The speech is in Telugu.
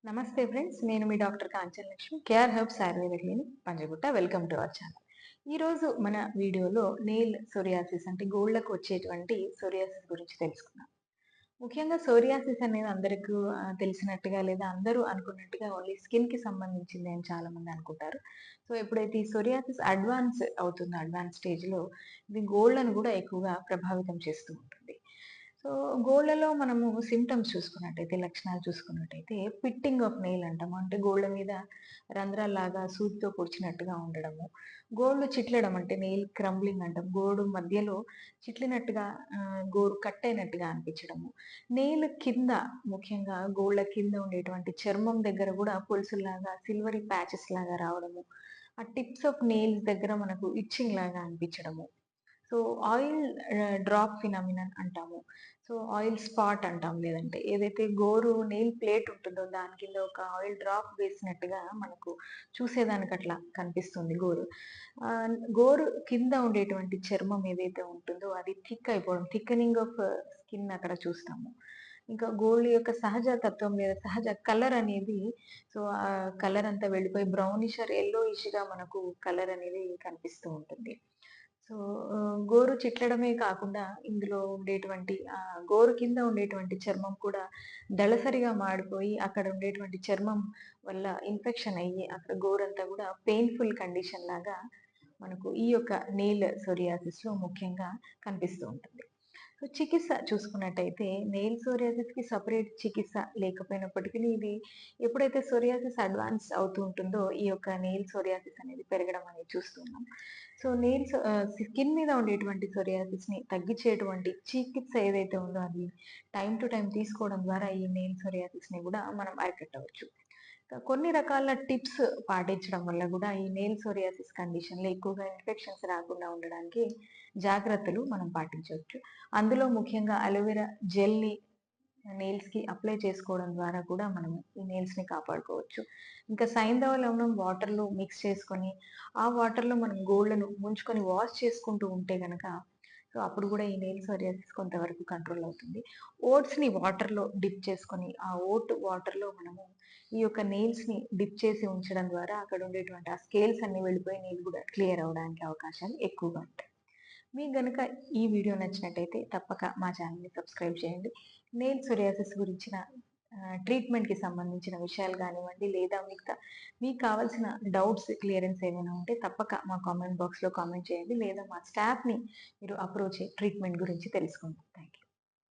నమస్తే ఫ్రెండ్స్. నేను మీ doctor Kanchan Lakshmi. KR herbs Ayurveda clinic Panjagutta. Welcome to our channel. ఈరోజు మన వీడియోలో నెయిల్ సోరియాసిస్ అంటే గోళ్ళకు వచ్చేటువంటి సోరియాసిస్ గురించి తెలుసుకుందాం. ముఖ్యంగా సోరియాసిస్ అనేది అందరికీ తెలిసినట్టుగా లేదా అందరూ అనుకున్నట్టుగా ఓన్లీ స్కిన్‌కి సంబంధించింది అని చాలామంది అనుకుంటారు. సో, ఎప్పుడైతే ఈ సోరియాసిస్ అడ్వాన్స్ అవుతుందో అడ్వాన్స్ స్టేజ్‌లో ఇది గోళ్ళను గూడా ఎక్కువగా ప్రభావితం చేస్తూ ఉంటుంది. సో, గోళ్ళలో మనము సింప్టమ్స్ చూసుకున్నట్టయితే, లక్షణాలు చూసుకున్నట్టయితే పిట్టింగ్ ఆఫ్ నెయిల్ అంటాము. అంటే గోళ్ళ మీద రంధ్రాల్లాగా సూదితో పొడిచినట్టుగా ఉండడము. గోళ్ళు చిట్లడం అంటే నెయిల్ క్రంబ్లింగ్ అంటాం. గోరు మధ్యలో చిట్లినట్టుగా గోరు కట్ అయినట్టుగా అనిపించడము. నెయిల్ కింద ముఖ్యంగా గోళ్ళ కింద ఉండేటువంటి చర్మం దగ్గర గూడా పొలుసుల్లాగా సిల్వరీ ప్యాచెస్ లాగా రావడము. ఆ టిప్స్ ఆఫ్ నెయిల్స్ దగ్గర మనకు ఇచ్చింగ్ లాగా అనిపించడము. సో, ఆయిల్ డ్రాప్ ఫినామినన్ అంటాము. సో, ఆయిల్ స్పాట్ అంటాం. లేదంటే ఏదైతే గోరు నెయిల్ ప్లేట్ ఉంటుందో దాని కింద ఒక ఆయిల్ డ్రాప్ వేసినట్టుగా మనకు చూసేదానికి అట్లా కనిపిస్తుంది గోరు. గోరు కింద ఉండేటువంటి చర్మం ఏదైతే ఉంటుందో అది థిక్ అయిపోవడం, థిక్కెనింగ్ ఆఫ్ స్కిన్ అక్కడ చూస్తాము. ఇంకా గోల్డ్ యొక్క సహజ తత్వం లేదా సహజ కలర్ అనేది సో, ఆ కలర్ అంతా వెళ్ళిపోయి బ్రౌనిష్ ఆర్ యెల్లోయిష్‌గా మనకు కలర్ అనేది కనిపిస్తూ ఉంటుంది. సో, గోరు చిట్లడమే కాకుండా ఇందులో ఉండేటువంటి గోరు కింద ఉండేటువంటి చర్మం కూడా దళసరిగా మాడిపోయి, అక్కడ ఉండేటువంటి చర్మం వల్ల ఇన్ఫెక్షన్ అయ్యి, అక్కడ గోరంతా గూడా పెయిన్‌ఫుల్ కండిషన్ లాగా మనకు ఈ యొక్క నెయిల్ సోరియాసిస్‌లో ముఖ్యంగా కనిపిస్తూ ఉంటుంది. సో, చికిత్స చూసుకున్నట్టయితే నెయిల్ సోరియాసిస్‌కి సెపరేట్ చికిత్స లేకపోయినప్పటికిని ఇది ఎప్పుడైతే సోరియాసిస్ అడ్వాన్స్ అవుతూ ఉంటుందో, ఈ యొక్క నెయిల్ సోరియాసిస్ అనేది పెరగడం అనేది చూస్తున్నాం. సో, స్కిన్ మీద ఉండేటువంటి సోరియాసిస్‌ని తగ్గించేటువంటి చికిత్స ఏదైతే ఉందో అది టైమ్ టు టైమ్ తీసుకోవడం ద్వారా ఈ నెయిల్ సోరియాసిస్‌ని గూడా మనం అరికట్టవచ్చు. కొన్ని రకాల టిప్స్ పాటించడం వల్ల గూడా ఈ నెయిల్ సోరియాసిస్ కండిషన్‌లో ఎక్కువగా ఇన్ఫెక్షన్స్ రాకుండా ఉండడానికి జాగ్రత్తలు మనం పాటించొచ్చు. అందులో ముఖ్యంగా అలోవెరా జెల్‌ని నెయిల్స్‌కి అప్లై చేసుకోవడం ద్వారా కూడా మనము ఈ నెయిల్స్‌ని కాపాడుకోవచ్చు. ఇంకా సైంధవ లవణం వాటర్‌లో మిక్స్ చేసుకొని, ఆ వాటర్‌లో మనం గోళ్ళను ముంచుకొని వాష్ చేసుకుంటూ ఉంటే గనక సో, అప్పుడు గూడా ఈ నెయిల్ సోరియాసిస్ కొంతవరకు కంట్రోల్ అవుతుంది. ఓట్స్‌ని వాటర్‌లో డిప్ చేసుకొని, ఆ వాటర్‌లో మనము ఈ యొక్క నెయిల్స్‌ని డిప్ చేసి ఉంచడం ద్వారా అక్కడ ఉండేటువంటి ఆ స్కేల్స్ అన్నీ వెళ్ళిపోయి నెయిల్ గూడా క్లియర్ అవ్వడానికి అవకాశాలు ఎక్కువగా ఉంటాయి. మీకు గనక ఈ వీడియో నచ్చినట్టయితే తప్పక మా ఛానెల్‌ని సబ్స్క్రైబ్ చేయండి. నెయిల్ సోరియాసిస్ గురించిన ట్రీట్మెంట్‌కి సంబంధించిన విషయాలు గానివ్వండి, లేదా మీకు కావాల్సిన డౌట్స్ క్లియరెన్స్ ఏమైనా ఉంటే తప్పక మా కామెంట్ బాక్స్‌లో కామెంట్ చేయండి. లేదా మా స్టాఫ్‌ని మీరు అప్రోచ్ అయ్యి ట్రీట్మెంట్ గురించి తెలుసుకుందాం. Thank you.